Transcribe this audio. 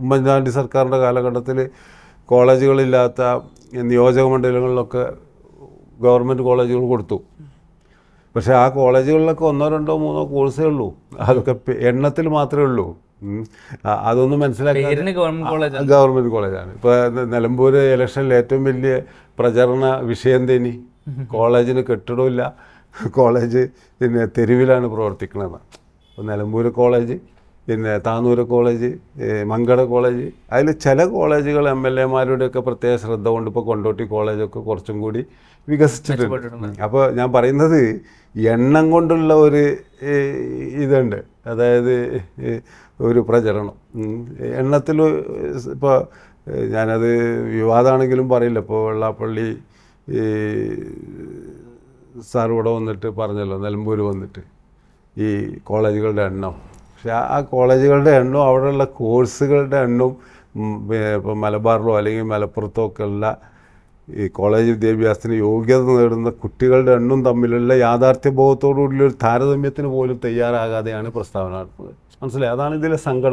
ഉമ്മൻചാണ്ടി സർക്കാരിൻ്റെ കാലഘട്ടത്തിൽ കോളേജുകളില്ലാത്ത നിയോജക മണ്ഡലങ്ങളിലൊക്കെ ഗവൺമെൻറ് കോളേജുകൾ കൊടുത്തു. പക്ഷേ ആ കോളേജുകളിലൊക്കെ 1, 2, 3 കോഴ്സേ ഉള്ളൂ. അതൊക്കെ എണ്ണത്തിൽ മാത്രമേ ഉള്ളൂ. അതൊന്നും മനസ്സിലാക്കാൻ ഗവൺമെൻറ് കോളേജാണ്. ഇപ്പോൾ നിലമ്പൂർ ഇലക്ഷനിൽ ഏറ്റവും വലിയ പ്രചരണ വിഷയം തേനി കോളേജിന് കെട്ടിടമില്ല, കോളേജ് പിന്നെ തെരുവിലാണ് പ്രവർത്തിക്കുന്നത്. ഇപ്പോൾ നിലമ്പൂർ കോളേജ്, പിന്നെ താന്നൂർ കോളേജ്, മങ്കട കോളേജ്, അതിൽ ചില കോളേജുകൾ MLA-മാരുടെയൊക്കെ പ്രത്യേക ശ്രദ്ധ കൊണ്ട് ഇപ്പോൾ കൊണ്ടോട്ടി കോളേജൊക്കെ കുറച്ചും കൂടി വികസിച്ചിട്ടുണ്ട്. അപ്പോൾ ഞാൻ പറയുന്നത് എണ്ണം കൊണ്ടുള്ള ഒരു ഇതുണ്ട്, അതായത് ഒരു പ്രചരണം എണ്ണത്തിൽ. ഇപ്പോൾ ഞാനത് വിവാദമാണെങ്കിലും പറയില്ല. ഇപ്പോൾ വെള്ളാപ്പള്ളി സാർ ഇവിടെ വന്നിട്ട് പറഞ്ഞല്ലോ, നിലമ്പൂർ വന്നിട്ട് ഈ കോളേജുകളുടെ എണ്ണം. പക്ഷെ ആ കോളേജുകളുടെ എണ്ണവും അവിടെയുള്ള കോഴ്സുകളുടെ എണ്ണവും ഇപ്പോൾ മലബാറിലോ അല്ലെങ്കിൽ മലപ്പുറത്തോ ഒക്കെ ഉള്ള ഈ കോളേജ് വിദ്യാഭ്യാസത്തിന് യോഗ്യത നേടുന്ന കുട്ടികളുടെ എണ്ണവും തമ്മിലുള്ള യാഥാർത്ഥ്യബോധത്തോടുകൂടിയൊരു താരതമ്യത്തിന് പോലും തയ്യാറാകാതെയാണ് പ്രസ്താവന നടത്തുന്നത്. മനസ്സിലായി? അതാണ് ഇതിലെ സങ്കടം.